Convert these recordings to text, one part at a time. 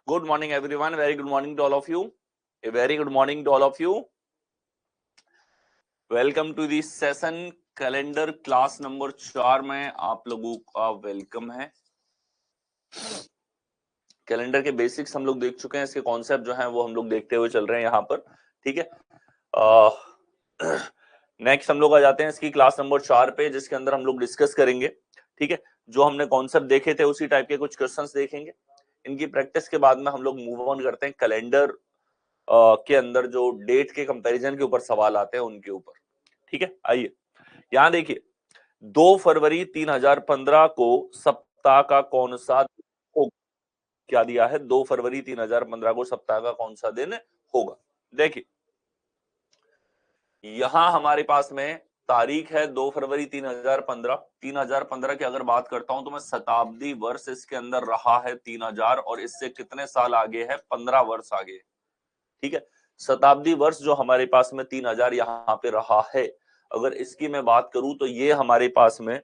Good morning, everyone. Very good morning to all of you. A very good morning to all of you. Welcome to the session. Calendar class number 4 में आप लोगों का welcome है। Calendar के basics हम लोग देख चुके हैं, इसके कॉन्सेप्ट जो हैं वो हम लोग देखते हुए चल रहे हैं यहाँ पर। ठीक है, नेक्स्ट हम लोग आ जाते हैं इसकी क्लास नंबर 4 पे, जिसके अंदर हम लोग डिस्कस करेंगे। ठीक है, जो हमने कॉन्सेप्ट देखे थे उसी टाइप के कुछ क्वेश्चंस देखेंगे। इनकी प्रैक्टिस के बाद में हम लोग मूव ऑन करते हैं कैलेंडर के अंदर जो डेट के कंपैरिजन के ऊपर सवाल आते हैं उनके ऊपर। ठीक है, आइए यहां देखिए, 2 फरवरी 2015 को सप्ताह का कौन सा होगा? क्या दिया है? 2 फरवरी 2015 को सप्ताह का कौन सा दिन होगा? देखिए यहां हमारे पास में तारीख है 2 फरवरी 2015। 2015 की अगर बात करता हूं तो मैं शताब्दी वर्ष इसके अंदर रहा है 3000, और इससे कितने साल आगे है? 15 वर्ष आगे है। ठीक है, शताब्दी वर्ष जो हमारे पास में 3000 यहाँ पे रहा है, अगर इसकी मैं बात करूं तो ये हमारे पास में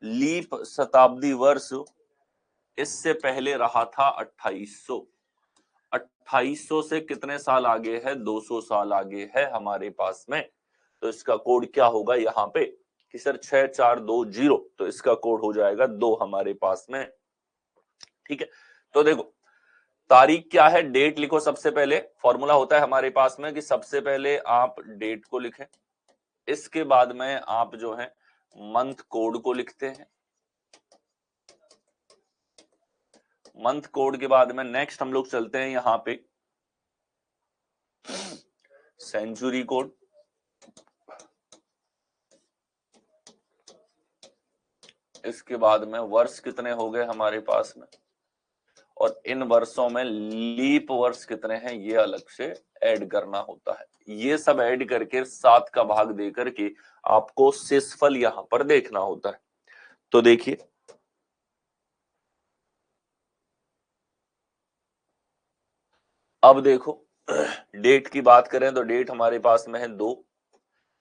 लीप शताब्दी वर्ष इससे पहले रहा था 2800। 2800 से कितने साल आगे है? 200 साल आगे है हमारे पास में। तो इसका कोड क्या होगा यहाँ पे कि सर 6420, तो इसका कोड हो जाएगा 2 हमारे पास में। ठीक है, तो देखो तारीख क्या है, डेट लिखो। सबसे पहले फॉर्मूला होता है हमारे पास में कि सबसे पहले आप डेट को लिखें, इसके बाद में आप जो है मंथ कोड को लिखते हैं। मंथ कोड के बाद में नेक्स्ट हम लोग चलते हैं यहाँ पे सेंचुरी कोड। इसके बाद में वर्ष कितने हो गए हमारे पास में, और इन वर्षों में लीप वर्ष कितने हैं ये अलग से ऐड करना होता है। ये सब ऐड करके 7 का भाग दे करके आपको शेषफल यहां पर देखना होता है। तो देखिए अब देखो, डेट की बात करें तो डेट हमारे पास में है 2।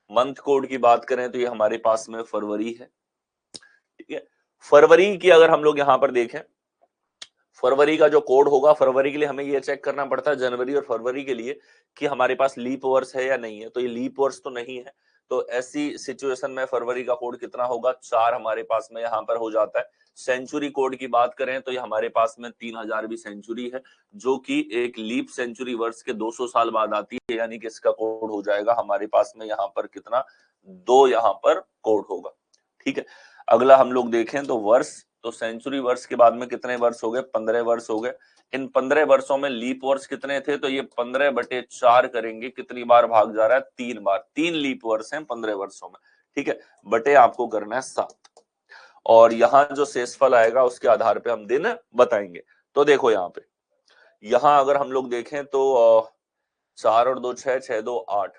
मंथ कोड की बात करें तो ये हमारे पास में फरवरी है। ठीक है, फरवरी की अगर हम लोग यहां पर देखें, फरवरी का जो कोड होगा, फरवरी के लिए हमें ये चेक करना पड़ता है जनवरी और फरवरी के लिए कि हमारे पास लीप वर्ष है या नहीं है। तो ये लीप वर्ष तो नहीं है, तो ऐसी सिचुएशन में फरवरी का कोड कितना होगा? 4 हमारे पास में यहाँ पर हो जाता है। सेंचुरी कोड की बात करें तो ये हमारे पास में 3000 भी सेंचुरी है, जो कि एक लीप सेंचुरी वर्ष के 200 साल बाद आती है, यानी कि इसका कोड हो जाएगा हमारे पास में यहाँ पर कितना? 2 यहाँ पर कोड होगा। ठीक है, अगला हम लोग देखें तो वर्ष, तो सेंचुरी वर्ष के बाद में कितने वर्ष हो गए? 15 वर्ष हो गए। इन 15 वर्षों में लीप वर्ष कितने थे? तो ये 15/4 करेंगे, कितनी बार भाग जा रहा है? 3 बार। 3 लीप वर्ष हैं 15 वर्षों में। ठीक है, बटे आपको करना है 7, और यहाँ जो शेषफल आएगा उसके आधार पे हम दिन बताएंगे। तो देखो यहाँ पे, यहाँ अगर हम लोग देखें तो 4 और 2 6, 6 2 8,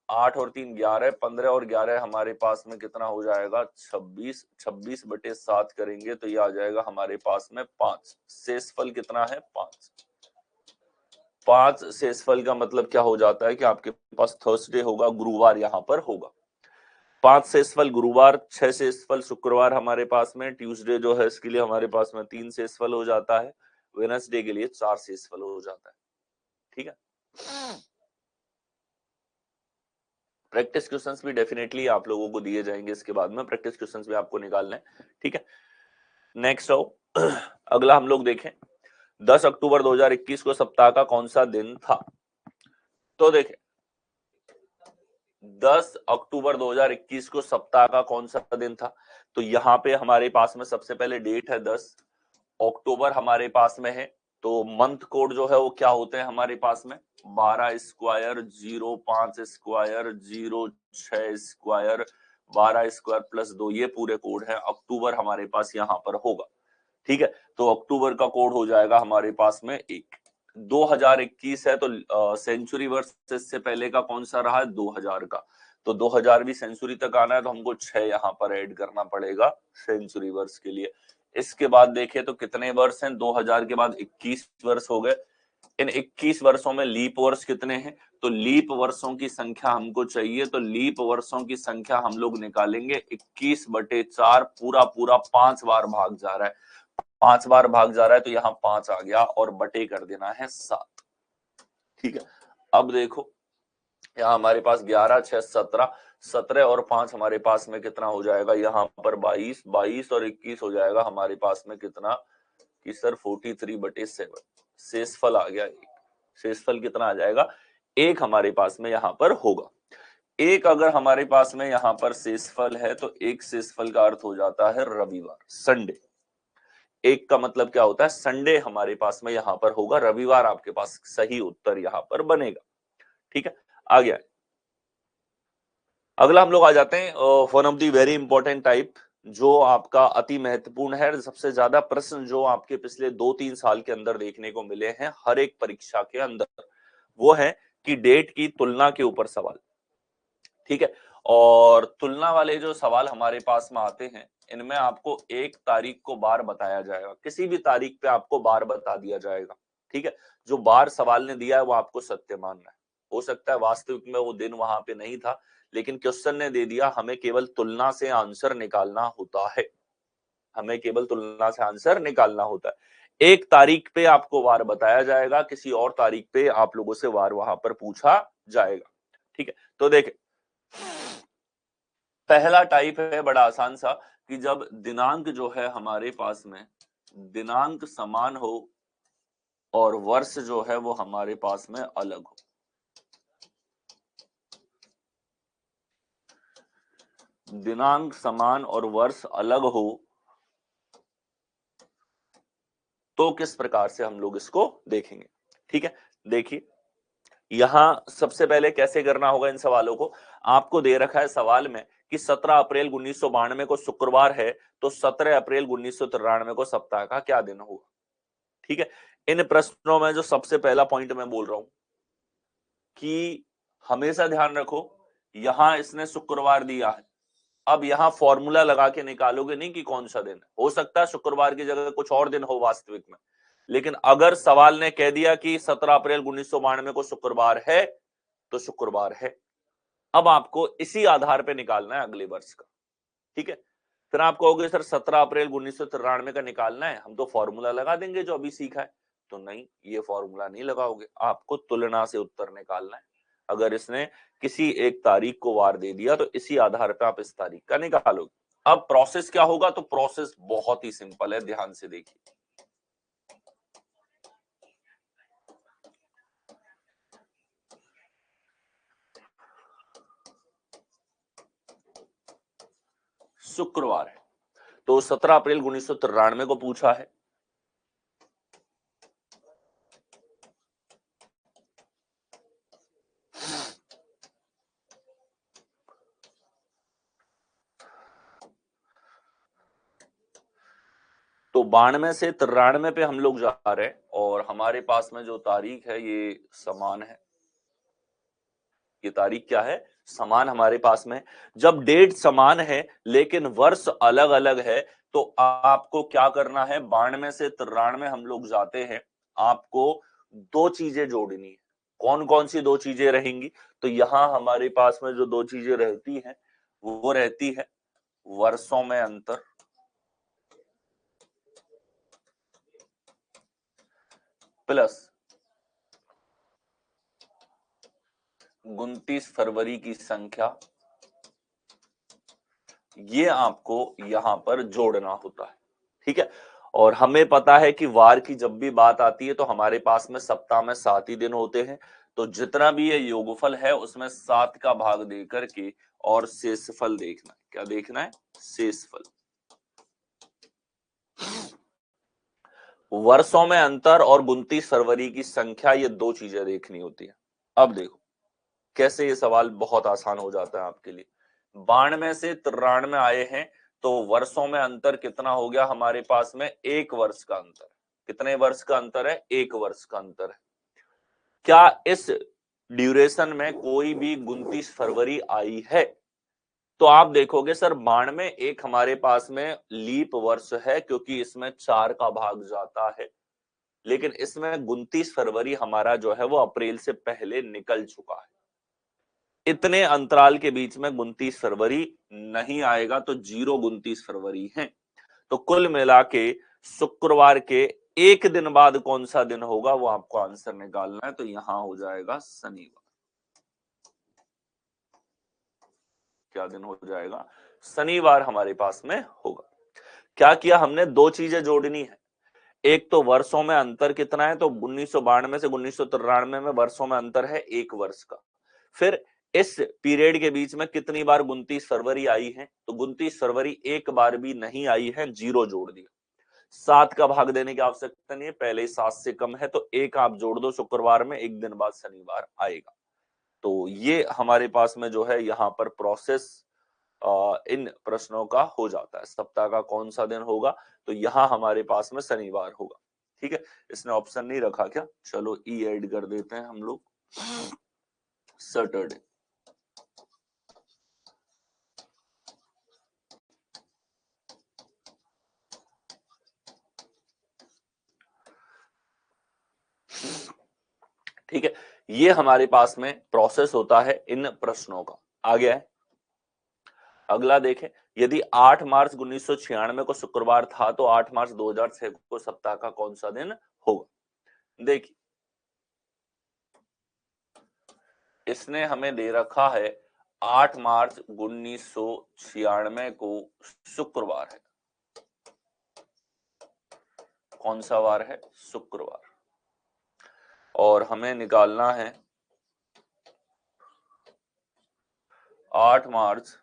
8 और 3 11, 15 और 11 हमारे पास में कितना हो जाएगा? 26। 26/7 करेंगे तो ये आ जाएगा हमारे पास में 5। शेषफल कितना है? 5। 5 शेषफल का मतलब क्या हो जाता है कि आपके पास थर्सडे होगा, गुरुवार यहाँ पर होगा। 5 शेषफल गुरुवार, 6 शेषफल शुक्रवार हमारे पास में, ट्यूसडे जो है इसके लिए हमारे पास में 3 शेषफल हो जाता है, वेडनेसडे के लिए 4 शेषफल हो जाता है। ठीक है, प्रैक्टिस क्वेश्चंस भी डेफिनेटली आप लोगों को दिए जाएंगे, इसके बाद में प्रैक्टिस क्वेश्चंस भी आपको निकालने हैं। ठीक है, नेक्स्ट आओ, अगला हम लोग देखें 10 अक्टूबर 2021 को सप्ताह का कौन सा दिन था? तो देखें 10 अक्टूबर 2021 को सप्ताह का कौन सा दिन था? तो यहाँ पे हमारे पास में सबसे पहले डेट है 10 अक्टूबर हमारे पास में है। तो मंथ कोड जो है वो क्या होते हैं हमारे पास में? 12 square 05 square 06 square 12 square plus 2, ये पूरे कोड है। अक्टूबर हमारे पास यहाँ पर होगा। ठीक है, तो अक्टूबर का कोड हो जाएगा हमारे पास में 1। 2021 है तो सेंचुरी वर्ष से पहले का कौन सा रहा है? 2000 का। तो 2000वीं सेंचुरी तक आना है तो हमको 6 यहाँ पर ऐड करना पड़ेगा सेंचुरी वर्ष के लिए। इसके बाद देखें तो कितने वर्ष हैं? 2000 के बाद 21 वर्ष हो गए। इन 21 वर्षों में लीप वर्ष कितने हैं? तो लीप वर्षों की संख्या हमको चाहिए, तो लीप वर्षों की संख्या हम लोग निकालेंगे। 21/4 पूरा 5 बार भाग जा रहा है। 5 बार भाग जा रहा है तो यहाँ 5 आ गया और बटे कर देना है 7। ठीक है, अब देखो यहाँ हमारे पास 11, 6, 17, 17 और 5 हमारे पास में कितना हो जाएगा, यहाँ पर 22, 22 और 21 हो जाएगा हमारे पास में कितना कि सर 43/7। शेषफल आ गया एक। शेषफल कितना आ जाएगा, एक हमारे पास में यहाँ पर होगा। एक अगर हमारे पास में यहाँ पर शेषफल है तो एक शेषफल का अर्थ हो जाता है रविवार, संडे। एक का मतलब क्या होता है, संडे हमारे पास में यहाँ पर होगा, रविवार आपके पास सही उत्तर यहाँ पर बनेगा। ठीक है, आ गया। अगला हम लोग आ जाते हैं one of the very important type, जो आपका अति महत्वपूर्ण है। सबसे ज्यादा प्रश्न जो आपके पिछले 2-3 साल के अंदर देखने को मिले हैं हर एक परीक्षा के अंदर, वो है कि डेट की तुलना के ऊपर सवाल। ठीक है, और तुलना वाले जो सवाल हमारे पास में आते हैं, इनमें आपको एक तारीख को बार बताया जाएगा, किसी भी तारीख पे आपको बार बता दिया जाएगा। ठीक है, जो बार सवाल ने दिया है वो आपको सत्य मानना है। हो सकता है वास्तविक में वो दिन वहां पे नहीं था, लेकिन क्वेश्चन ने दे दिया, हमें केवल तुलना से आंसर निकालना होता है। हमें केवल तुलना से आंसर निकालना होता है। एक तारीख पे आपको वार बताया जाएगा, किसी और तारीख पे आप लोगों से वार वहां पर पूछा जाएगा। ठीक है, तो देखें पहला टाइप है बड़ा आसान सा, कि जब दिनांक जो है हमारे पास में दिनांक समान हो और वर्ष जो है वो हमारे पास में अलग हो। दिनांक समान और वर्ष अलग हो तो किस प्रकार से हम लोग इसको देखेंगे। ठीक है, देखिए यहां सबसे पहले कैसे करना होगा इन सवालों को। आपको दे रखा है सवाल में कि 17 अप्रैल 1992 को शुक्रवार है, तो 17 अप्रैल 1993 को सप्ताह का क्या दिन होगा। ठीक है, इन प्रश्नों में जो सबसे पहला पॉइंट मैं बोल रहा हूं कि हमेशा ध्यान रखो, यहां इसने शुक्रवार दिया है। अब यहां फॉर्मूला लगा के निकालोगे नहीं कि कौन सा दिन है, हो सकता है शुक्रवार की जगह कुछ और दिन हो वास्तविक में, लेकिन अगर सवाल ने कह दिया कि 17 अप्रैल 1992 को शुक्रवार है तो शुक्रवार है। अब आपको इसी आधार पे निकालना है अगले वर्ष का। ठीक है, फिर आप कहोगे सर 17 अप्रैल 1993 का निकालना है, हम तो फॉर्मूला लगा देंगे जो अभी सीखा है। तो नहीं, ये फॉर्मूला नहीं लगाओगे, आपको तुलना से उत्तर निकालना है। अगर इसने किसी एक तारीख को वार दे दिया तो इसी आधार पर आप इस तारीख का निकालोगे। अब प्रोसेस क्या होगा, तो प्रोसेस बहुत ही सिंपल है, ध्यान से देखिए। शुक्रवार है तो 17 अप्रैल 1993 को पूछा है, तो 92 से 93 पे हम लोग जा रहे हैं और हमारे पास में जो तारीख है ये समान है। ये तारीख क्या है, समान हमारे पास में। जब डेट समान है लेकिन वर्ष अलग अलग है तो आपको क्या करना है, 92 से 93 हम लोग जाते हैं, आपको दो चीजें जोड़नी है। कौन कौन सी दो चीजें रहेंगी, तो यहां हमारे पास में जो दो चीजें रहती हैं वो रहती है वर्षों में अंतर प्लस 29 फरवरी की संख्या। ये आपको यहां पर जोड़ना होता है। ठीक है, और हमें पता है कि वार की जब भी बात आती है तो हमारे पास में सप्ताह में 7 ही दिन होते हैं, तो जितना भी ये योगफल है उसमें 7 का भाग दे करके और शेषफल देखना है। क्या देखना है, शेषफल। वर्षों में अंतर और 29 फरवरी की संख्या, ये दो चीजें देखनी होती है। अब देखो कैसे ये सवाल बहुत आसान हो जाता है आपके लिए। 92 से 93 आए हैं तो वर्षों में अंतर कितना हो गया हमारे पास में, एक वर्ष का अंतर। कितने वर्ष का अंतर है, एक वर्ष का अंतर है। क्या इस ड्यूरेशन में कोई भी 29 फरवरी आई है, तो आप देखोगे सर 92 एक हमारे पास में लीप वर्ष है क्योंकि इसमें 4 का भाग जाता है, लेकिन इसमें 29 फरवरी हमारा जो है वो अप्रैल से पहले निकल चुका है। इतने अंतराल के बीच में 29 फरवरी नहीं आएगा, तो 0 29 फरवरी है। तो कुल मिला के शुक्रवार के एक दिन बाद कौन सा दिन होगा, वो आपको आंसर निकालना है। तो यहां हो जाएगा शनिवार। क्या दिन हो जाएगा? शनिवार हमारे पास में होगा। क्या किया हमने? दो चीजें जोड़नी है। एक तो वर्षों में अंतर कितना है, तो 1992 से 1993 में वर्षों में अंतर है 1 वर्ष का। फिर इस पीरियड के बीच में कितनी बार 29 फरवरी आई है, तो 29 फरवरी एक बार भी नहीं आई है, 0 जोड़ दिया। 7 का भाग देने की आवश्यकता नहीं है, पहले ही 7 से कम है, तो 1 आप जोड़ दो शुक्रवार में, एक दिन बाद शनिवार आएगा। तो ये हमारे पास में जो है यहाँ पर प्रोसेस इन प्रश्नों का हो जाता है। सप्ताह का कौन सा दिन होगा, तो यहाँ हमारे पास में शनिवार होगा। ठीक है, इसने ऑप्शन नहीं रखा क्या? चलो ई ऐड कर देते हैं हम लोग, सैटरडे। ठीक है, ये हमारे पास में प्रोसेस होता है इन प्रश्नों का। आ गया है। अगला देखें, यदि 8 मार्च 1996 को शुक्रवार था, तो 8 मार्च 2006 को सप्ताह का कौन सा दिन होगा? देखिए, इसने हमें दे रखा है 8 मार्च 1996 को शुक्रवार है। कौन सा वार है? शुक्रवार। और हमें निकालना है 8 मार्च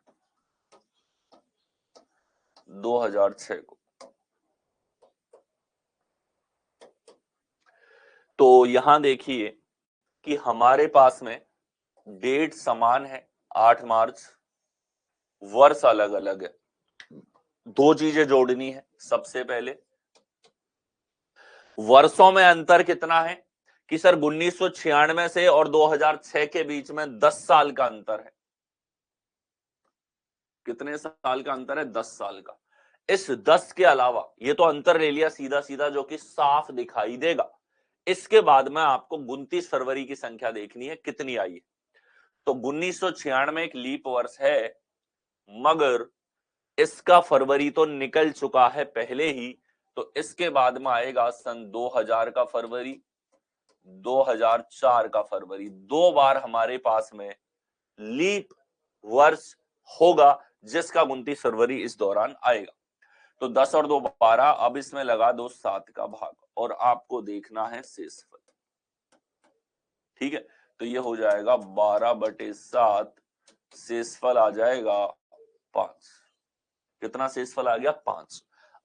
2006 को। तो यहां देखिए कि हमारे पास में डेट समान है, 8 मार्च, वर्ष अलग अलग है। दो चीजें जोड़नी है। सबसे पहले वर्षों में अंतर कितना है, कि सर 1996 से और 2006 के बीच में 10 साल का अंतर है। कितने साल का अंतर है? 10 साल का। इस 10 के अलावा, ये तो अंतर ले लिया सीधा सीधा जो कि साफ दिखाई देगा। इसके बाद में आपको 29 फरवरी की संख्या देखनी है, कितनी आई है। तो 1996 एक लीप वर्ष है, मगर इसका फरवरी तो निकल चुका है पहले ही। तो इसके बाद में आएगा सन 2000 का फरवरी, 2004 का फरवरी। 2 बार हमारे पास में लीप वर्ष होगा, जिसका 29 फरवरी इस दौरान आएगा। तो 10 और 2 12, अब इसमें लगा दो 7 का भाग, और आपको देखना है शेषफल। ठीक है, तो ये हो जाएगा 12/7, शेषफल आ जाएगा 5। कितना शेषफल आ गया? 5।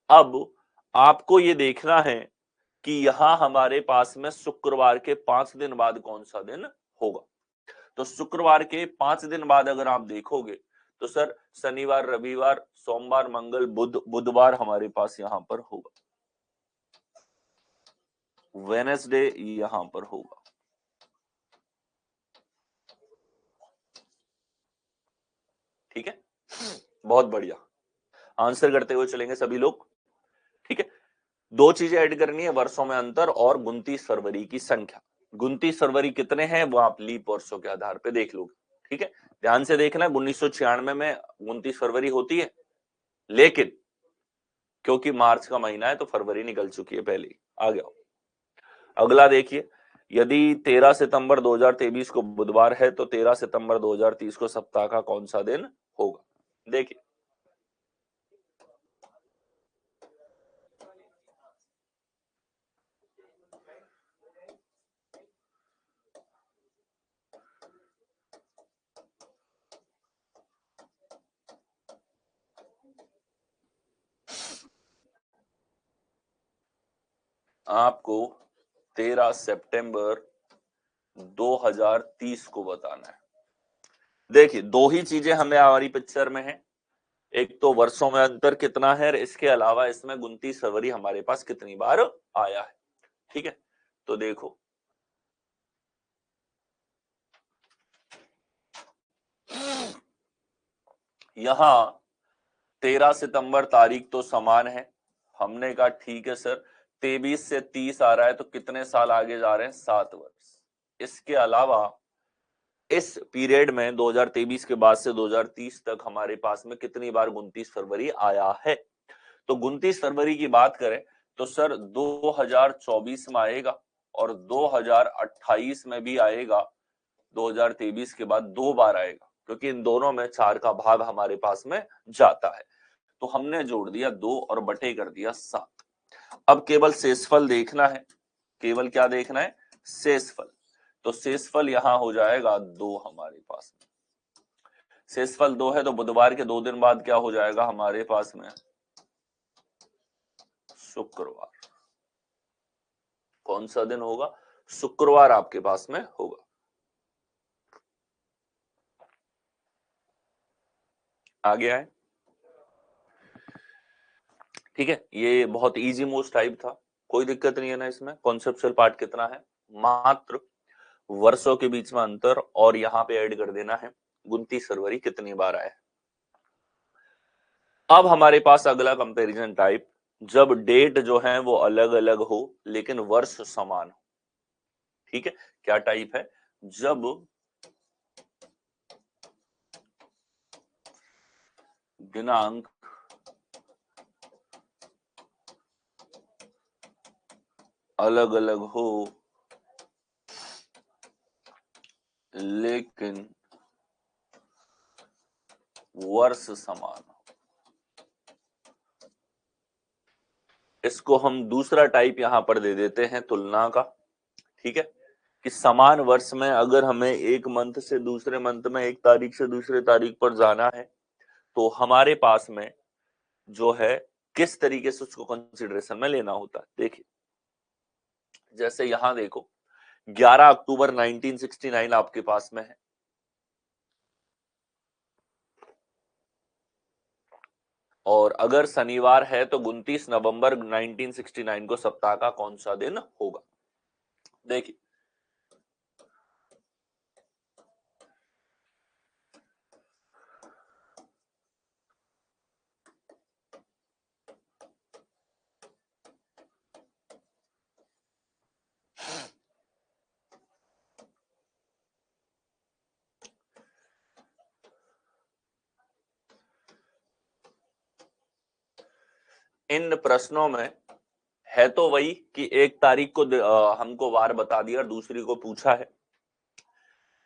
अब आपको ये देखना है कि यहां हमारे पास में शुक्रवार के 5 दिन बाद कौन सा दिन होगा। तो शुक्रवार के 5 दिन बाद अगर आप देखोगे, तो सर शनिवार, रविवार, सोमवार, मंगल, बुध, बुधवार हमारे पास यहां पर होगा। वेडनेसडे यहां पर होगा। ठीक है, बहुत बढ़िया। आंसर करते हुए चलेंगे सभी लोग। ठीक है, दो चीजें ऐड करनी है, वर्षों में अंतर और 29 फरवरी की संख्या। 29 फरवरी कितने हैं वो आप लीप वर्षों के आधार पे देख लोगे। ठीक है, ध्यान से देखना है, 1996 में 29 फरवरी होती है, लेकिन क्योंकि मार्च का महीना है तो फरवरी निकल चुकी है पहले ही। आ गया। अगला देखिए, यदि 13 सितंबर 2023 को बुधवार है, तो 13 सितंबर 2030 को सप्ताह का कौन सा दिन होगा? देखिए, आपको 13 सितंबर 2030 को बताना है। देखिए, दो ही चीजें हमें हमारी पिक्चर में है, एक तो वर्षों में अंतर कितना है, इसके अलावा इसमें 29 फरवरी हमारे पास कितनी बार आया है। ठीक है, तो देखो, यहां 13 सितंबर तारीख तो समान है। हमने कहा ठीक है सर, 23 से 30 आ रहा है, तो कितने साल आगे जा रहे हैं? 7 वर्ष। इसके अलावा इस पीरियड में 2023 के बाद से 2030 तक हमारे पास में कितनी बार 29 फरवरी आया है। तो 29 फरवरी की बात करें तो सर 2024 में आएगा और 2028 में भी आएगा, 2023 के बाद 2 बार आएगा, क्योंकि इन दोनों में 4 का भाग हमारे पास में जाता है। तो हमने जोड़ दिया 2 और बटे कर दिया 7। अब केवल शेषफल देखना है, केवल क्या देखना है, शेषफल। तो शेषफल यहां हो जाएगा 2 हमारे पास में। शेषफल 2 है तो बुधवार के 2 दिन बाद क्या हो जाएगा हमारे पास में, शुक्रवार। कौन सा दिन होगा, शुक्रवार आपके पास में होगा। आगे आए, ठीक है। ये बहुत इजी मोस्ट टाइप था, कोई दिक्कत नहीं है ना इसमें। कॉन्सेप्चुअल पार्ट कितना है, मात्र वर्षों के बीच में अंतर, और यहां पे ऐड कर देना है 29 फरवरी कितनी बार आया। अब हमारे पास अगला कंपैरिजन टाइप, जब डेट जो है वो अलग अलग हो लेकिन वर्ष समान हो। ठीक है, क्या टाइप है, जब दिनांक अलग अलग हो लेकिन वर्ष समान हो। इसको हम दूसरा टाइप यहां पर दे देते हैं तुलना का। ठीक है, कि समान वर्ष में अगर हमें एक मंथ से दूसरे मंथ में, एक तारीख से दूसरे तारीख पर जाना है, तो हमारे पास में जो है किस तरीके से उसको कंसिडरेशन में लेना होता है। देखिए, जैसे यहां देखो 11 अक्टूबर 1969 आपके पास में है, और अगर शनिवार है तो 29 नवंबर 1969 को सप्ताह का कौन सा दिन होगा। देखिए, इन प्रश्नों में है तो वही कि एक तारीख को हमको वार बता दिया और दूसरी को पूछा है,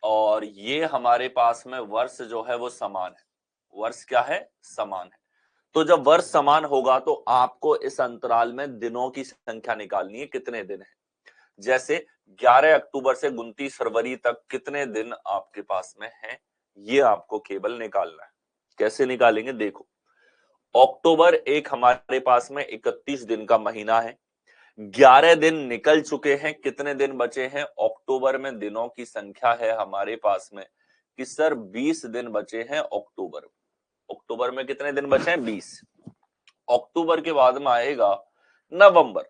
और ये हमारे पास में वर्ष जो है वो समान है। वर्ष क्या है, समान है। तो जब वर्ष समान होगा तो आपको इस अंतराल में दिनों की संख्या निकालनी है, कितने दिन है। जैसे 11 अक्टूबर से 29 फरवरी तक कितने दिन आपके पास में है, ये आपको केवल निकालना है। कैसे निकालेंगे, देखो, अक्टूबर एक हमारे पास में 31 दिन का महीना है, 11 दिन निकल चुके हैं, कितने दिन बचे हैं। अक्टूबर में दिनों की संख्या है हमारे पास में कि सर 20 दिन बचे हैं अक्टूबर। अक्टूबर में कितने दिन बचे हैं, 20। अक्टूबर के बाद में आएगा नवंबर,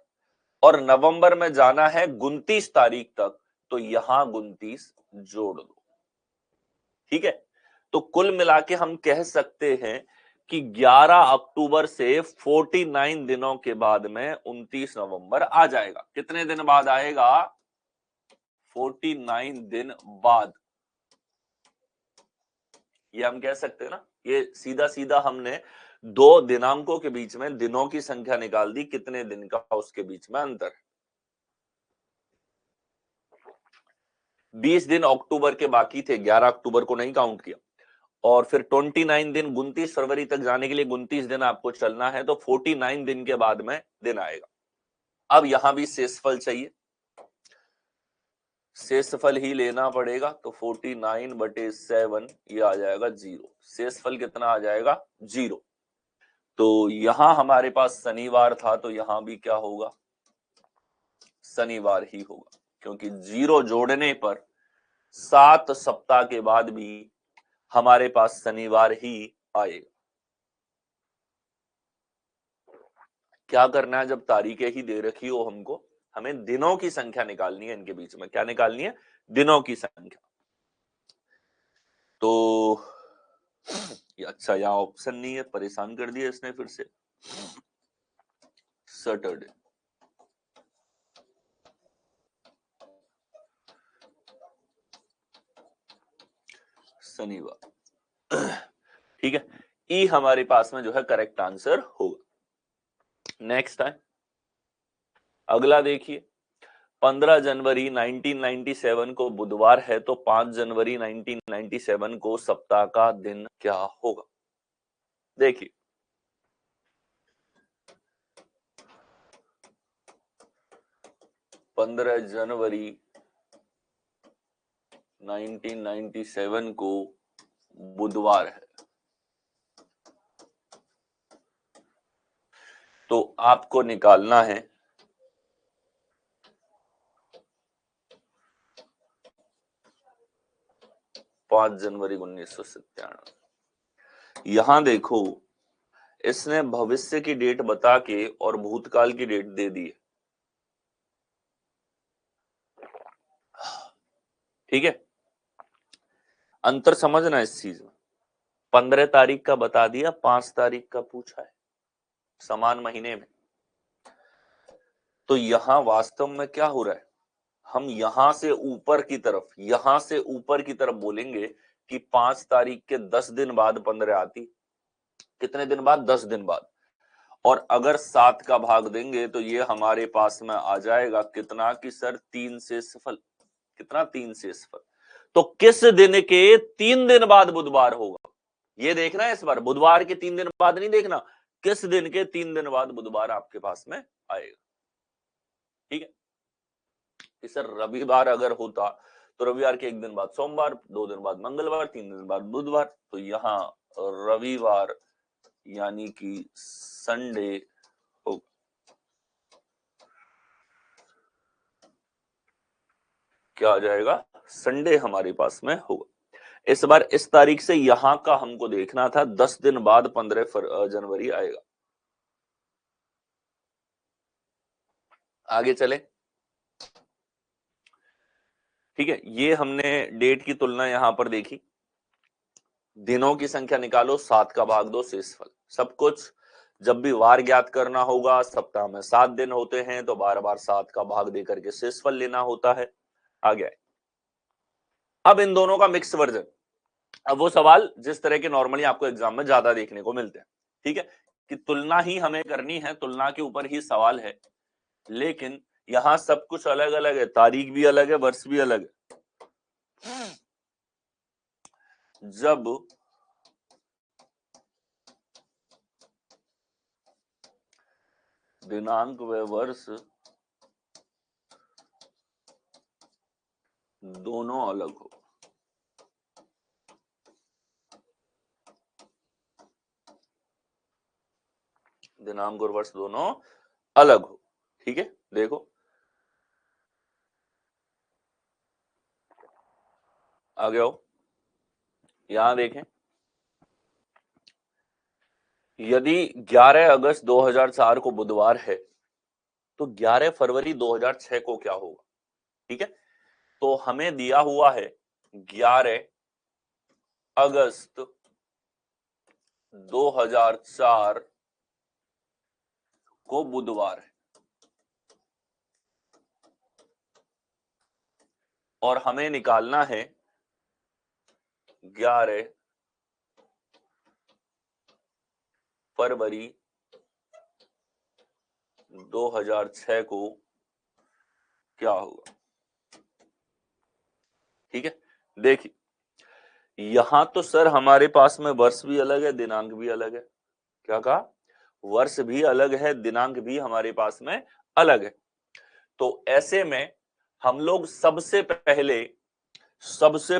और नवंबर में जाना है 29 तारीख तक, तो यहां 29 जोड़ दो। ठीक है, तो कुल मिला के हम कह सकते हैं कि 11 अक्टूबर से 49 दिनों के बाद में 29 नवंबर आ जाएगा। कितने दिन बाद आएगा, 49 दिन बाद। ये हम कह सकते हैं ना, ये सीधा सीधा हमने दो दिनांकों के बीच में दिनों की संख्या निकाल दी, कितने दिन का उसके बीच में अंतर। 20 दिन अक्टूबर के बाकी थे, 11 अक्टूबर को नहीं काउंट किया, और फिर 29 दिन 29 फरवरी तक जाने के लिए 29 दिन आपको चलना है, तो 49 दिन के बाद में दिन आएगा। अब यहां भी शेषफल चाहिए, शेषफल ही लेना पड़ेगा, तो 49/7 ये आ जाएगा 0। शेषफल कितना आ जाएगा, 0। तो यहां हमारे पास शनिवार था, तो यहां भी क्या होगा, शनिवार ही होगा, क्योंकि 0 जोड़ने पर 7 सप्ताह के बाद भी हमारे पास शनिवार ही आएगा। क्या करना है, जब तारीखें ही दे रखी हो हमको, हमें दिनों की संख्या निकालनी है इनके बीच में। क्या निकालनी है, दिनों की संख्या। तो अच्छा, यहाँ ऑप्शन नहीं है, परेशान कर दिया इसने फिर से। सैटरडे, शनिवार। ठीक है, ई हमारे पास में जो है करेक्ट आंसर होगा। नेक्स्ट है, अगला देखिए 15 जनवरी 1997 को बुधवार है, तो 5 जनवरी 1997 को सप्ताह का दिन क्या होगा? देखिए 15 जनवरी 1997 को बुधवार है, तो आपको निकालना है 5 जनवरी 1997। यहां देखो इसने भविष्य की डेट बता के और भूतकाल की डेट दे दी है, ठीक है। अंतर समझना इस चीज में, 15 तारीख का बता दिया, 5 तारीख का पूछा है, समान महीने में। तो यहां वास्तव में क्या हो रहा है, हम यहां से ऊपर की तरफ, यहां से ऊपर की तरफ बोलेंगे कि 5 तारीख के 10 दिन बाद 15 आती। कितने दिन बाद? 10 दिन बाद। और अगर 7 का भाग देंगे तो ये हमारे पास में आ जाएगा कितना कि सर 3 से सफल। कितना? 3 से सफल। तो किस दिन के 3 दिन बाद बुधवार होगा, ये देखना है इस बार। बुधवार के 3 दिन बाद नहीं देखना, किस दिन के 3 दिन बाद बुधवार आपके पास में आएगा, ठीक है। कि सर रविवार अगर होता तो रविवार के 1 दिन बाद सोमवार, 2 दिन बाद मंगलवार, 3 दिन बाद बुधवार, तो यहां रविवार यानी कि संडे होगा। क्या आ जाएगा? संडे हमारे पास में होगा। इस बार इस तारीख से यहां का हमको देखना था, 10 दिन बाद 15 जनवरी आएगा। आगे चले, ठीक है। ये हमने डेट की तुलना यहां पर देखी। दिनों की संख्या निकालो, 7 का भाग दो, शेषफल। सब कुछ जब भी वार ज्ञात करना होगा, सप्ताह में 7 दिन होते हैं, तो बार बार 7 का भाग देकर के शेषफल लेना होता है। आ गया। अब इन दोनों का मिक्स वर्जन, अब वो सवाल जिस तरह के नॉर्मली आपको एग्जाम में ज्यादा देखने को मिलते हैं, ठीक है, कि तुलना ही हमें करनी है, तुलना के ऊपर ही सवाल है, लेकिन यहां सब कुछ अलग अलग है, तारीख भी अलग है, वर्ष भी अलग है। जब दिनांक व वर्ष दोनों अलग हो, दिनांक और वर्ष दोनों अलग हो, ठीक है। देखो आगे आओ, यहां देखें, यदि 11 अगस्त 2004 को बुधवार है, तो 11 फरवरी 2006 को क्या होगा, ठीक है। तो हमें दिया हुआ है 11 अगस्त 2004 को बुधवार है, और हमें निकालना है 11 फरवरी 2006 को क्या होगा, ठीक है। देखिए यहां तो सर हमारे पास में वर्ष भी अलग है, दिनांक भी अलग है। क्या कहा? वर्ष भी अलग है, दिनांक भी हमारे पास में अलग है। तो ऐसे में हम लोग सबसे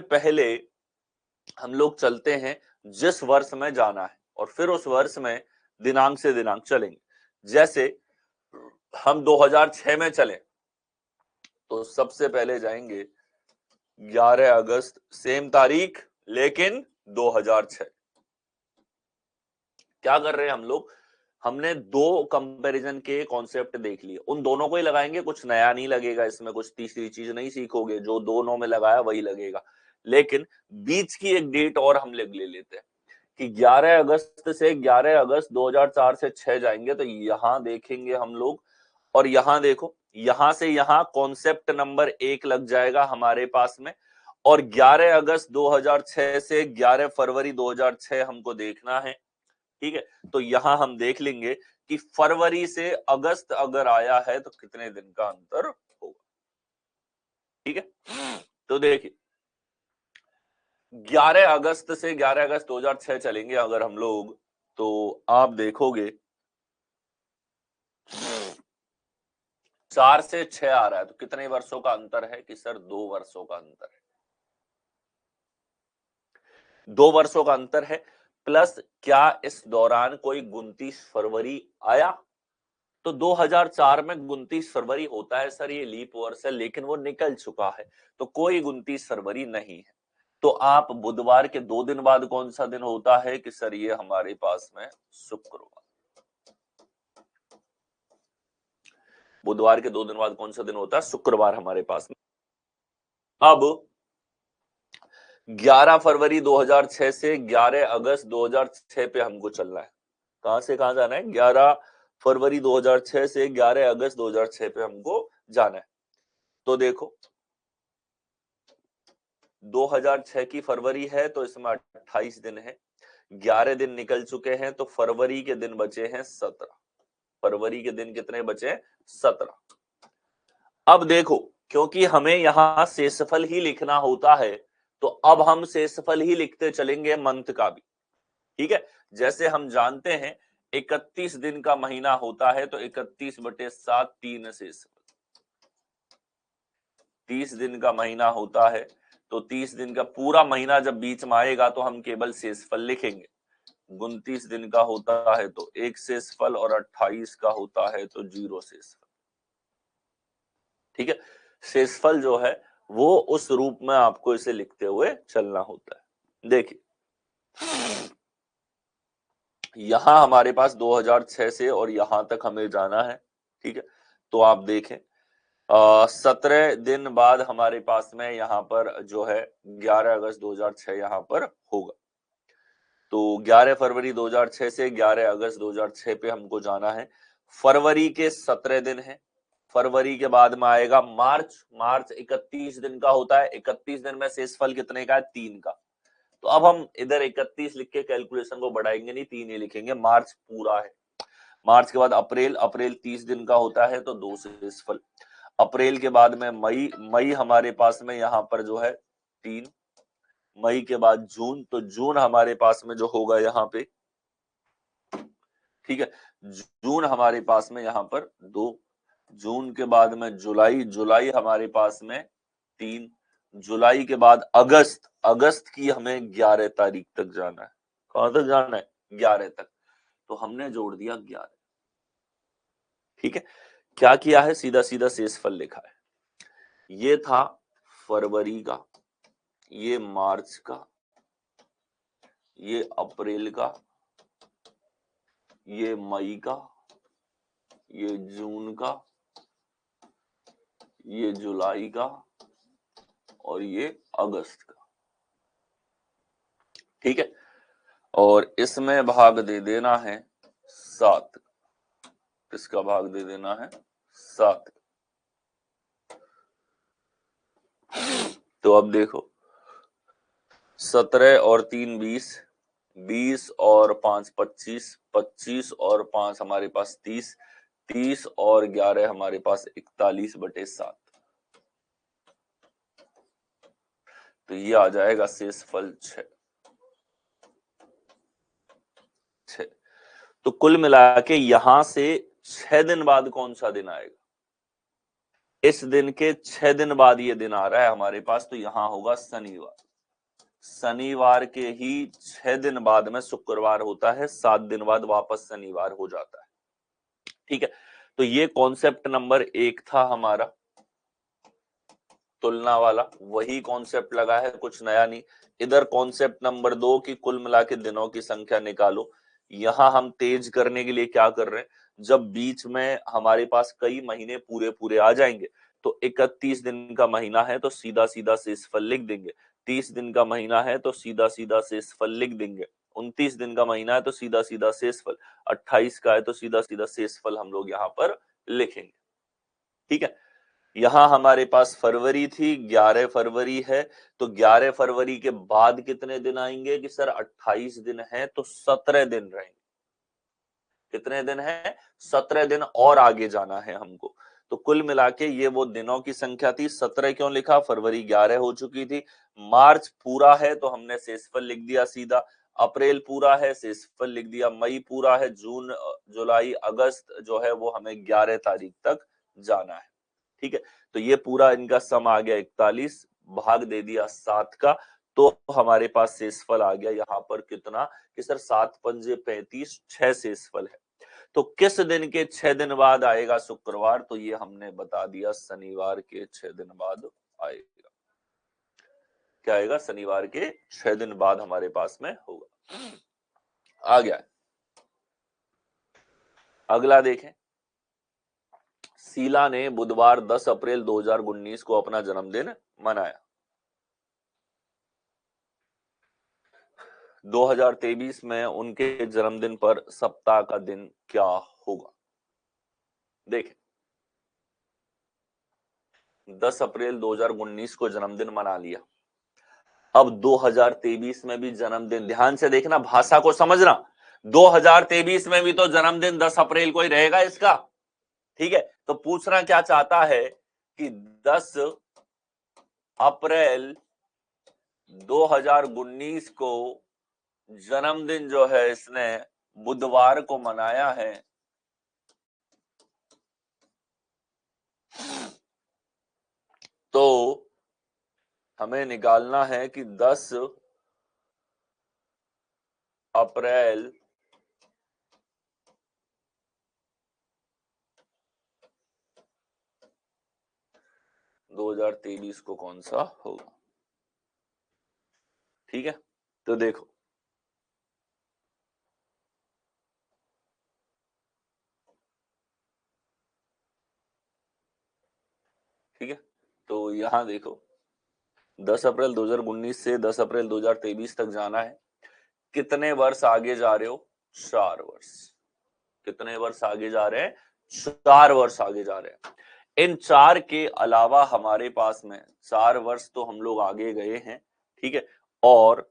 पहले हम लोग चलते हैं जिस वर्ष में जाना है, और फिर उस वर्ष में दिनांक से दिनांक चलेंगे। जैसे हम 2006 में चले, तो सबसे पहले जाएंगे 11 अगस्त, सेम तारीख लेकिन 2006। क्या कर रहे हैं हम लोग, हमने दो कंपैरिजन के कॉन्सेप्ट देख लिए, उन दोनों को ही लगाएंगे, कुछ नया नहीं लगेगा इसमें, कुछ तीसरी चीज नहीं सीखोगे, जो दोनों में लगाया वही लगेगा। लेकिन बीच की एक डेट और हम ले लेते हैं कि 11 अगस्त से 11 अगस्त 2004 से 6 जाएंगे, तो यहां देखेंगे हम लोग, और यहां देखो, यहां से यहां कॉन्सेप्ट नंबर 1 लग जाएगा हमारे पास में, और 11 अगस्त 2006 से 11 फरवरी 2006 हमको देखना है, ठीक है। तो यहां हम देख लेंगे कि फरवरी से अगस्त अगर आया है तो कितने दिन का अंतर होगा। ठीक है, तो देखिए 11 अगस्त से 11 अगस्त 2006 चलेंगे अगर हम लोग, तो आप देखोगे 4 से 6 आ रहा है, तो कितने वर्षों का अंतर है कि सर 2 वर्षों का अंतर है। 2 वर्षों का अंतर है, प्लस क्या इस दौरान कोई 29 फरवरी आया? तो 2004 में 29 फरवरी होता है सर, ये लीप वर्ष है, लेकिन वो निकल चुका है, तो कोई 29 फरवरी नहीं है। तो आप बुधवार के 2 दिन बाद कौन सा दिन होता है कि सर ये हमारे पास में शुक्रवार। बुधवार के 2 दिन बाद कौन सा दिन होता है? शुक्रवार हमारे पास में। अब 11 फरवरी 2006 से 11 अगस्त 2006 पे हमको चलना है। कहां से कहां जाना है? 11 फरवरी 2006 से 11 अगस्त 2006 पे हमको जाना है। तो देखो 2006 की फरवरी है तो इसमें 28 दिन है, 11 दिन निकल चुके हैं, तो फरवरी के दिन बचे हैं 17। फरवरी के दिन कितने बचे? 17। अब देखो क्योंकि हमें यहां शेषफल ही लिखना होता है, तो अब हम शेषफल ही लिखते चलेंगे मंथ का भी। ठीक है, जैसे हम जानते हैं 31 दिन का महीना होता है, तो 31/7 3 शेषफल। 30 दिन का महीना होता है, तो 30 दिन का पूरा महीना जब बीच में आएगा तो हम केवल शेषफल लिखेंगे। 29 दिन का होता है तो 1 शेषफल, और 28 का होता है तो 0 शेषफल। ठीक है, शेषफल जो है वो उस रूप में आपको इसे लिखते हुए चलना होता है। देखिए यहां हमारे पास 2006 से और यहां तक हमें जाना है। ठीक है, तो आप देखें 17 दिन बाद हमारे पास में यहाँ पर जो है 11 अगस्त 2006 यहाँ पर होगा। तो 11 फरवरी 2006 से 11 अगस्त 2006 पे हमको जाना है। फरवरी के 17 दिन है, फरवरी के बाद में आएगा मार्च। मार्च 31 दिन का होता है, 31 दिन में शेषफल कितने का है? 3 का। तो अब हम इधर 31 लिख के कैलकुलेशन को बढ़ाएंगे नहीं, 3 ही लिखेंगे, मार्च पूरा है। मार्च के बाद अप्रैल, अप्रैल 30 दिन का होता है तो 2 शेषफल। अप्रैल के बाद में मई, मई हमारे पास में यहाँ पर जो है 3। मई के बाद जून, तो जून हमारे पास में जो होगा यहाँ पे, ठीक है, जून हमारे पास में यहाँ पर 2। जून के बाद में जुलाई, जुलाई हमारे पास में 3। जुलाई के बाद अगस्त, अगस्त की हमें 11 तारीख तक जाना है। कहां तक जाना है? 11 तक। तो हमने जोड़ दिया 11। ठीक है, क्या किया है? सीधा सीधा शेषफल लिखा है। ये था फरवरी का, ये मार्च का, ये अप्रैल का, ये मई का, ये जून का, ये जुलाई का, और ये अगस्त का। ठीक है, और इसमें भाग दे देना है 7। इसका भाग दे देना है 7। तो अब देखो 17 और 3 20, 20 और 5 25, 25 और 5 हमारे पास 30, 30 और 11 हमारे पास 41/7। तो ये आ जाएगा शेषफल 6। तो कुल मिला के यहां से 6 दिन बाद कौन सा दिन आएगा? इस दिन के 6 दिन बाद ये दिन आ रहा है हमारे पास, तो यहां होगा शनिवार। शनिवार के ही 6 दिन बाद में शुक्रवार होता है, 7 दिन बाद वापस शनिवार हो जाता है। ठीक है, तो ये कॉन्सेप्ट नंबर 1 था हमारा, तुलना वाला। वही कॉन्सेप्ट लगा है, कुछ नया नहीं। इधर कॉन्सेप्ट नंबर 2 की कुल मिला के दिनों की संख्या निकालो। यहां हम तेज करने के लिए क्या कर रहे हैं, जब बीच में हमारे पास कई महीने पूरे पूरे आ जाएंगे, तो 31 दिन का महीना है तो सीधा सीधा शेषफल लिख देंगे। 30 दिन का महीना है तो सीधा सीधा शेषफल लिख देंगे। 29 दिन का महीना है तो सीधा सीधा शेषफल। 28 का है तो सीधा सीधा शेषफल हम लोग यहाँ पर लिखेंगे। ठीक है, यहां हमारे पास फरवरी थी, 11 फरवरी है, तो 11 फरवरी के बाद कितने दिन आएंगे कि सर 28 दिन है तो 17 दिन रहेंगे। कितने दिन है? 17 दिन और आगे जाना है हमको। तो कुल मिला के ये वो दिनों की संख्या थी। 17 क्यों लिखा? फरवरी 11 हो चुकी थी। मार्च पूरा है तो हमने शेषफल लिख दिया सीधा। अप्रैल पूरा है, शेषफल लिख दिया। मई पूरा है, जून जुलाई अगस्त जो है वो हमें 11 तारीख तक जाना है। ठीक है, तो ये पूरा इनका सम आ गया 41, भाग दे दिया 7 का, तो हमारे पास शेषफल आ गया यहाँ पर कितना कि सर 7 पंजे 35, 6 शेषफल है। तो किस दिन के 6 दिन बाद आएगा शुक्रवार? तो ये हमने बता दिया, शनिवार के 6 दिन बाद आएगा। क्या आएगा? शनिवार के 6 दिन बाद हमारे पास में होगा। आ गया। अगला देखें, शीला ने बुधवार 10 अप्रैल 2019 को अपना जन्मदिन मनाया। 2023 में उनके जन्मदिन पर सप्ताह का दिन क्या होगा? देखें, 10 अप्रैल 2019 को जन्मदिन मना लिया। अब 2023 में भी जन्मदिन, ध्यान से देखना, भाषा को समझना, 2023 में भी तो जन्मदिन 10 अप्रैल को ही रहेगा इसका। ठीक है, तो पूछना क्या चाहता है कि 10 अप्रैल 2019 को जन्मदिन जो है इसने बुधवार को मनाया है, तो हमें निकालना है कि 10 अप्रैल 2023 को कौन सा होगा। ठीक है, तो देखो, ठीक है, तो यहां देखो 10 अप्रैल 2019 से 10 अप्रैल 2023 तक जाना है। कितने वर्ष आगे जा रहे हो? 4 वर्ष। कितने वर्ष आगे जा रहे हैं? 4 वर्ष आगे जा रहे हैं। इन 4 के अलावा हमारे पास में 4 वर्ष तो हम लोग आगे गए हैं। ठीक है, और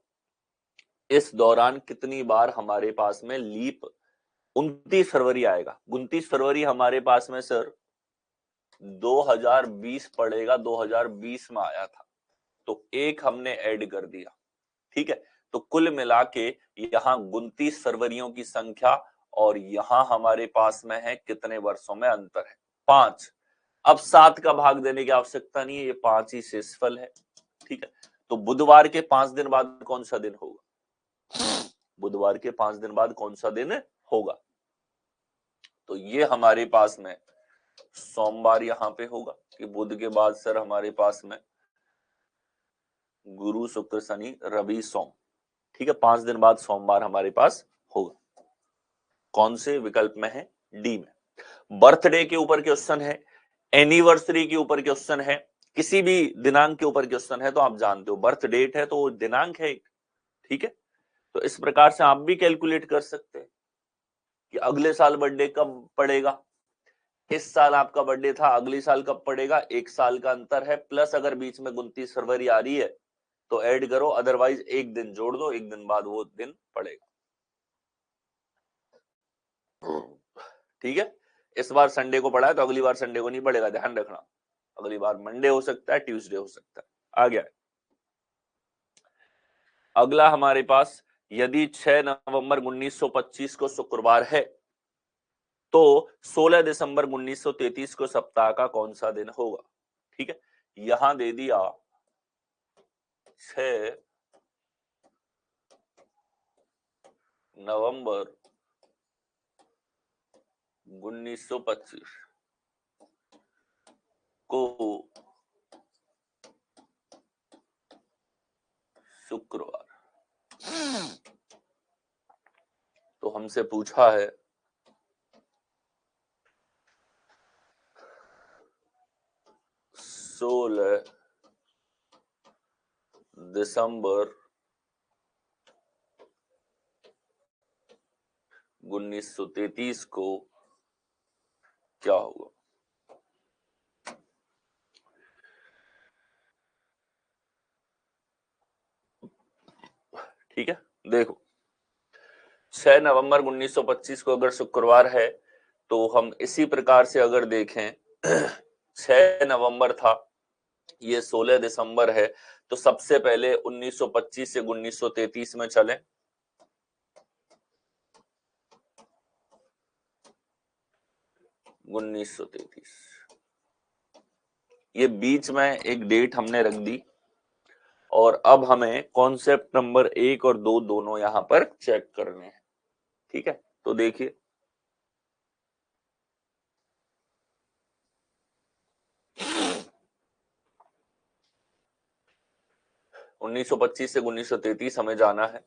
इस दौरान कितनी बार हमारे पास में लीप? 29 फरवरी आएगा। 29 फरवरी हमारे पास में सर 2020 पड़ेगा, 2020 में आया था, तो एक हमने ऐड कर दिया। ठीक है, तो कुल मिला के यहाँ 29 फरवरियों की संख्या और यहाँ हमारे पास में है कितने वर्षों में अंतर है? 5। अब 7 का भाग देने की आवश्यकता नहीं है, ये 5 ही शेषफल है। ठीक है, तो बुधवार के 5 दिन बाद कौन सा दिन होगा? बुधवार के 5 दिन बाद कौन सा दिन होगा? तो ये हमारे पास में सोमवार यहाँ पे होगा कि बुध के बाद सर हमारे पास में गुरु शुक्र शनि रवि सोम। ठीक है, 5 दिन बाद सोमवार हमारे पास होगा। कौन से विकल्प में है? डी में। बर्थडे के ऊपर क्वेश्चन है, एनिवर्सरी के ऊपर क्वेश्चन है, किसी भी दिनांक के ऊपर क्वेश्चन है तो आप जानते हो बर्थ डेट है तो दिनांक है। ठीक है, तो इस प्रकार से आप भी कैलकुलेट कर सकते हैं कि अगले साल बर्थडे कब पड़ेगा। इस साल आपका बर्थडे था, अगले साल कब पड़ेगा? 1 साल का अंतर है, प्लस अगर बीच में 29 फरवरी आ रही है तो ऐड करो, अदरवाइज एक दिन जोड़ दो, एक दिन बाद वो दिन पड़ेगा। ठीक है, इस बार संडे को पड़ा है तो अगली बार संडे को नहीं पड़ेगा, ध्यान रखना। अगली बार मंडे हो सकता है, ट्यूसडे हो सकता है। आ गया है। अगला हमारे पास, यदि 6 नवंबर 1925 को शुक्रवार है तो 16 दिसंबर 1933 को सप्ताह का कौन सा दिन होगा? ठीक है, यहां दे दिया 6 नवंबर 1925 को शुक्रवार, तो हमसे पूछा है 16 दिसंबर 1933 को क्या होगा? ठीक है, देखो 6 नवंबर 1925 को अगर शुक्रवार है तो हम इसी प्रकार से अगर देखें 6 नवंबर था, ये 16 दिसंबर है, तो सबसे पहले 1925 से 1933 में चले। 1933 ये बीच में एक डेट हमने रख दी और अब हमें कॉन्सेप्ट नंबर 1 और 2 दोनों यहां पर चेक करने हैं। ठीक है, तो देखिए 1925 से 1933 हमें जाना है।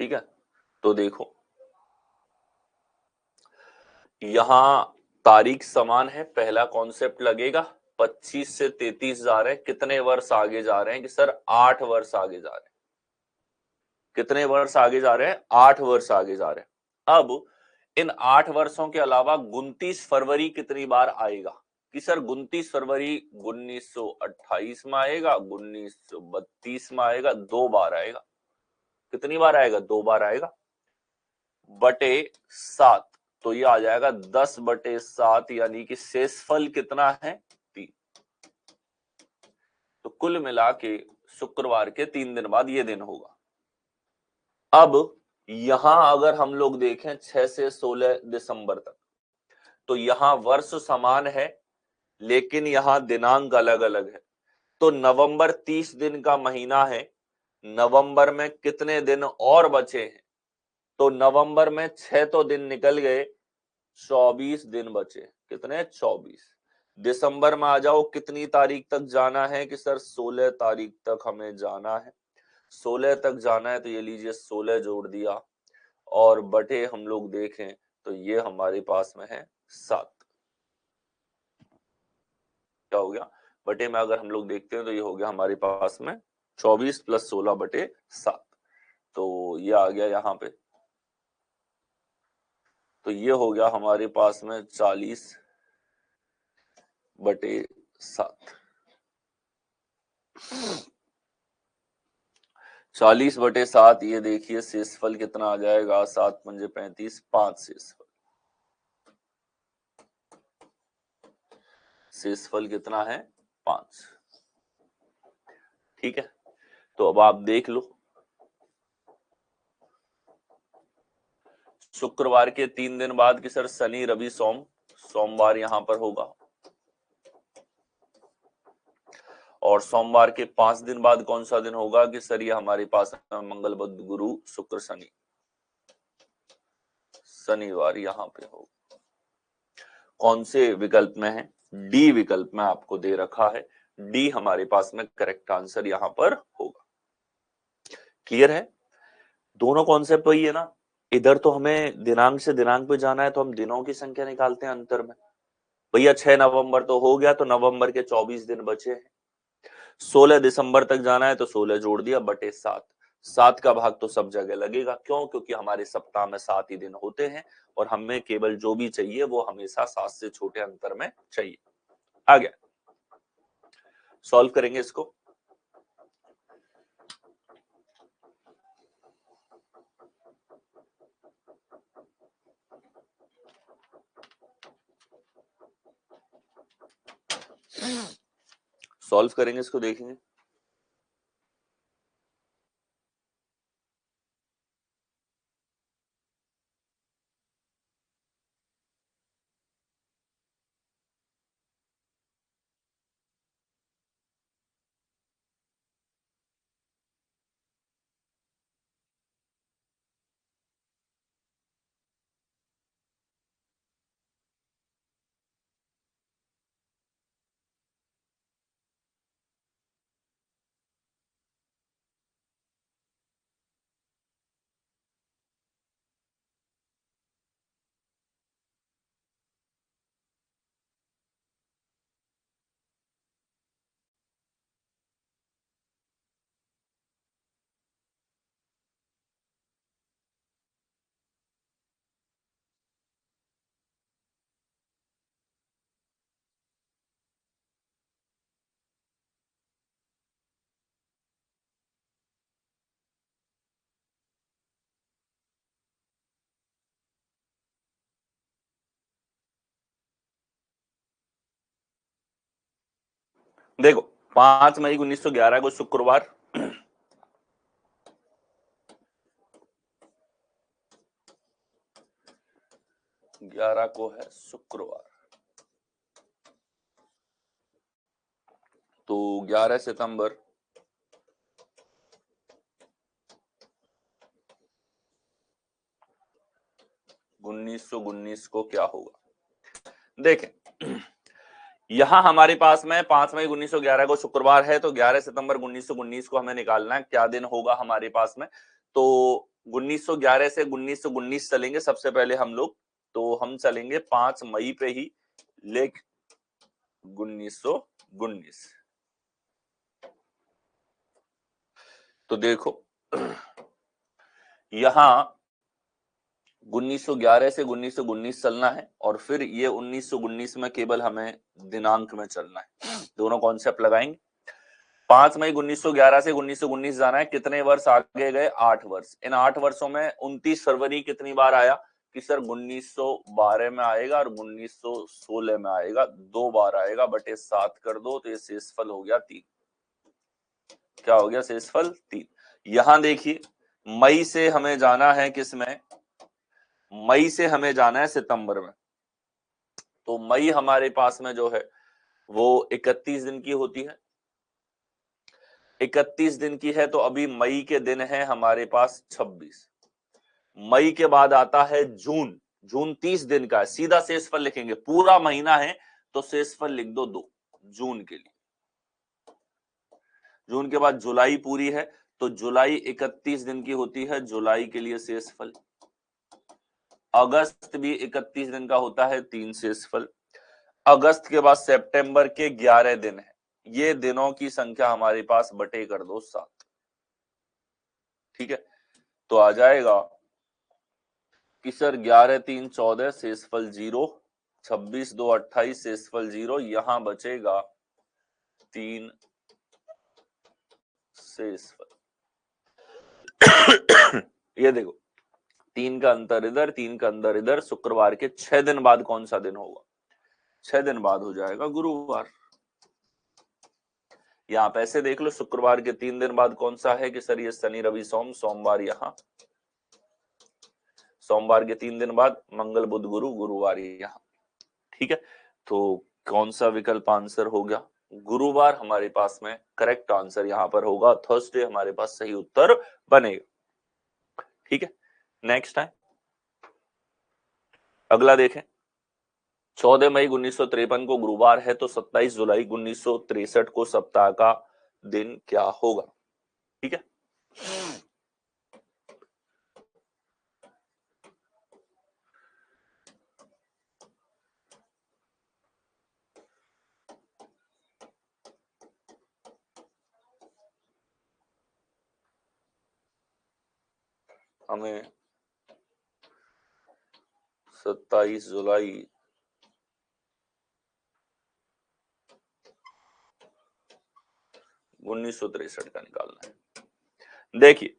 ठीक है, तो देखो यहां तारीख समान है, पहला कॉन्सेप्ट लगेगा। 25 से 33 जा रहे हैं, कितने वर्ष आगे जा रहे हैं कि सर 8 वर्ष आगे जा रहे हैं। कितने वर्ष आगे जा रहे हैं? 8 वर्ष आगे जा रहे हैं। अब इन 8 वर्षों के अलावा 29 फरवरी कितनी बार आएगा कि सर 29 फरवरी 1928 में आएगा, 1932 में आएगा, 2 बार आएगा। कितनी बार आएगा? 2 बार आएगा, बटे 7, तो ये आ जाएगा 10/7, यानी कि शेषफल कितना है? 3। तो कुल मिला के शुक्रवार के 3 दिन बाद ये दिन होगा। अब यहां अगर हम लोग देखें 6 से 16 दिसंबर तक, तो यहां वर्ष समान है लेकिन यहां दिनांक अलग अलग है। तो नवंबर 30 दिन का महीना है, नवंबर में कितने दिन और बचे हैं? तो नवंबर में 6 तो दिन निकल गए, 24 दिन बचे। कितने? 24। दिसंबर में आ जाओ, कितनी तारीख तक जाना है कि सर 16 तारीख तक हमें जाना है। 16 तक जाना है तो ये लीजिए 16 जोड़ दिया और बटे हम लोग देखें तो ये हमारे पास में है 7। क्या हो गया? बटे में अगर हम लोग देखते हैं तो ये हो गया हमारे पास में 24 + 16/7। तो ये आ गया यहाँ पे, तो ये हो गया हमारे पास में 40/7। 40/7, ये देखिए शेषफल कितना आ जाएगा? 7×5 = 35, 5 शेषफल। शेषफल कितना है? 5। ठीक है, तो अब आप देख लो शुक्रवार के 3 दिन बाद कि सर शनि रवि सोम, सोमवार यहां पर होगा। और सोमवार के 5 दिन बाद कौन सा दिन होगा कि सर ये हमारे पास मंगल बुध गुरु शुक्र शनि, शनिवार यहां पे होगा। कौन से विकल्प में है? डी विकल्प में आपको दे रखा है, डी हमारे पास में करेक्ट आंसर यहां पर होगा। क्लियर है? दोनों कॉन्सेप्ट वही है ना। इधर तो हमें दिनांक से दिनांक पे जाना है तो हम दिनों की संख्या निकालते हैं अंतर में। भैया 6 नवंबर तो हो गया, तो नवंबर के 24 दिन बचे हैं। 16 दिसंबर तक जाना है तो 16 जोड़ दिया बटे 7। 7 का भाग तो सब जगह लगेगा, क्यों? क्योंकि हमारे सप्ताह में 7 ही दिन होते हैं और हमें केवल जो भी चाहिए वो हमेशा 7 से छोटे अंतर में चाहिए। आ गया, सॉल्व करेंगे इसको। सॉल्व करेंगे इसको, देखेंगे। देखो 5 मई 1911 को शुक्रवार, 11 को है शुक्रवार, तो 11 सितंबर 1919 को क्या होगा। देखें यहां हमारे पास में 5 मई 1911 को शुक्रवार है, तो 11 सितंबर 1919 को हमें निकालना है क्या दिन होगा हमारे पास में। तो 1911 से 1919 चलेंगे सबसे पहले हम लोग, तो हम चलेंगे 5 मई पे ही, लेक 1919। तो देखो यहां 1911 से 1919 चलना है, और फिर ये 1919 में केवल हमें दिनांक में चलना है, दोनों कॉन्सेप्ट लगाएंगे। 5 मई 1911 से 1919 जाना है, कितने वर्ष आगे गए, 8 वर्ष। इन 8 वर्षों में 29 फरवरी कितनी बार आया कि सर 1912 में आएगा और 1916 में आएगा, 2 बार आएगा, बटे 7 कर दो, तो ये शेषफल हो गया 3। क्या हो गया, शेषफल 3। यहां देखिए मई से हमें जाना है किसमें, मई से हमें जाना है सितंबर में। तो मई हमारे पास में जो है वो 31 दिन की होती है, 31 दिन की है, तो अभी मई के दिन है हमारे पास 26। मई के बाद आता है जून, जून 30 दिन का है, सीधा शेषफल लिखेंगे, पूरा महीना है तो शेषफल लिख दो 2 जून के लिए। जून के बाद जुलाई पूरी है, तो जुलाई 31 दिन की होती है, जुलाई के लिए शेषफल। अगस्त भी 31 दिन का होता है, 3 शेषफल। अगस्त के बाद सितंबर के 11 दिन है, ये दिनों की संख्या हमारे पास बटे कर दो 7। ठीक है, तो आ जाएगा कि सर 11 3 14 शेषफल 0, 26 2 28 शेषफल 0, यहां बचेगा 3 शेषफल। ये देखो 3 का अंतर इधर, 3 का अंतर इधर, शुक्रवार के 6 दिन बाद कौन सा दिन होगा, 6 दिन बाद हो जाएगा गुरुवार। या आप ऐसे देख लो, शुक्रवार के 3 दिन बाद कौन सा है कि सर ये शनि रवि सोम, सोमवार यहां, सोमवार के 3 दिन बाद मंगल बुध गुरु, गुरुवार यहां। ठीक है, तो कौन सा विकल्प आंसर हो गया, गुरुवार हमारे पास में करेक्ट आंसर यहां पर होगा, थर्सडे हमारे पास सही उत्तर बनेगा। ठीक है, नेक्स्ट है, अगला देखें। 14 मई 1953 को गुरुवार है, तो 27 जुलाई 1963 को सप्ताह का दिन क्या होगा। ठीक है, हमें 27 जुलाई 1963 का निकालना है। देखिए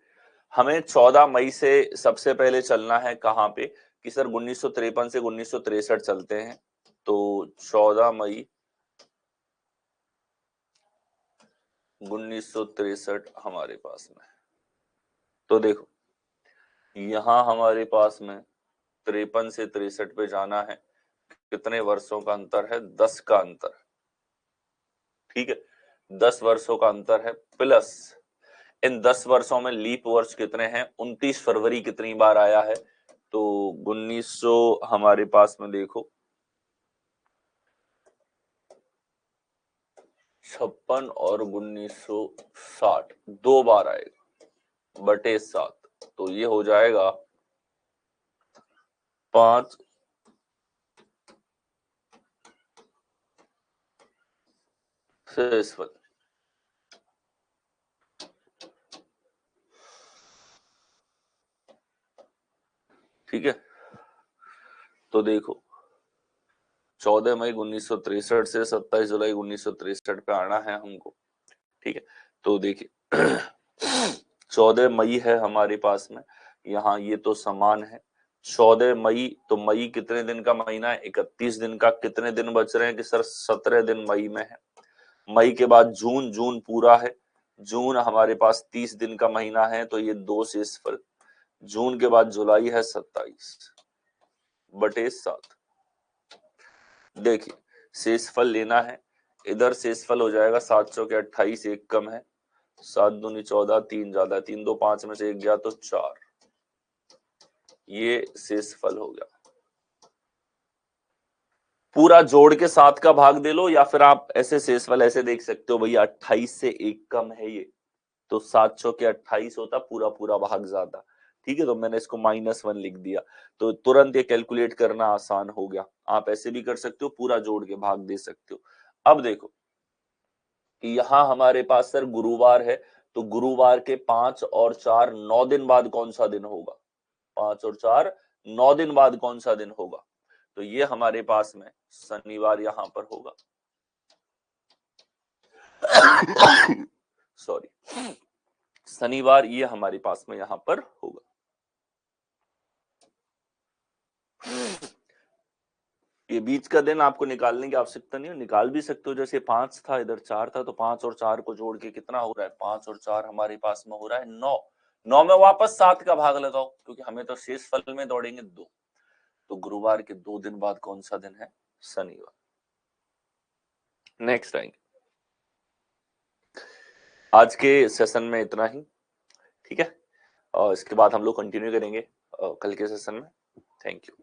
हमें 14 मई से सबसे पहले चलना है कहां पे कि सर 1953 से 1963 चलते हैं, तो 14 मई 1963 हमारे पास में। तो देखो यहां हमारे पास में 53 से 63 पे जाना है, कितने वर्षों का अंतर है, 10 का अंतर। ठीक है, 10 वर्षों का अंतर है, प्लस इन 10 वर्षों में लीप वर्ष कितने हैं, 29 फरवरी कितनी बार आया है, तो 1900 हमारे पास में देखो 56 और 1960 2 बार आएगा, बटे 7, तो ये हो जाएगा 5 शेषफल। ठीक है, तो देखो 14 मई 1963 से 27 जुलाई 1963 पे आना है हमको। ठीक है, तो देखिए 14 मई है हमारे पास में, यहाँ ये तो समान है, 14 मई, तो मई कितने दिन का महीना है, 31 दिन का, कितने दिन बच रहे हैं कि सर 17 दिन मई में है, मई के बाद जून, जून पूरा है, जून हमारे पास 30 दिन का महीना है तो ये 2 शेषफल। जून के बाद जुलाई है 27/7। देखिए शेषफल लेना है, इधर शेषफल हो जाएगा 7 चौके 28, एक कम है, 7 दूनी 14, 3 ज्यादा, 3 2 5 में से एक गया तो 4, ये शेषफल हो गया। पूरा जोड़ के 7 का भाग दे लो, या फिर आप ऐसे शेषफल ऐसे देख सकते हो भैया 28 से एक कम है ये, तो 7 चौके 28 होता, पूरा पूरा भाग ज्यादा। ठीक है, तो मैंने इसको -1 लिख दिया, तो तुरंत ये कैलकुलेट करना आसान हो गया। आप ऐसे भी कर सकते हो, पूरा जोड़ के भाग दे सकते हो। अब देखो यहां हमारे पास सर गुरुवार है, तो गुरुवार के 5 और 4 9 दिन बाद कौन सा दिन होगा? 5 और 4 9 दिन बाद कौन सा दिन होगा? तो ये हमारे पास में शनिवार यहां पर होगा। सॉरी, शनिवार ये हमारे पास में यहां पर होगा। ये बीच का दिन आपको निकालने की आवश्यकता नहीं है, निकाल भी सकते हो। जैसे 5 था, इधर 4 था, तो 5 और 4 को जोड़ के कितना हो रहा है? 5 और 4 हमारे पास में हो रहा है 9। 9 में वापस 7 का भाग लगाओ, क्योंकि हमें तो शेषफल में दौड़ेंगे 2। तो गुरुवार के 2 दिन बाद कौन सा दिन है? शनिवार। नेक्स्ट आएंगे। आज के सेशन में इतना ही, ठीक है, और इसके बाद हम लोग कंटिन्यू करेंगे कल के सेशन में। Thank you.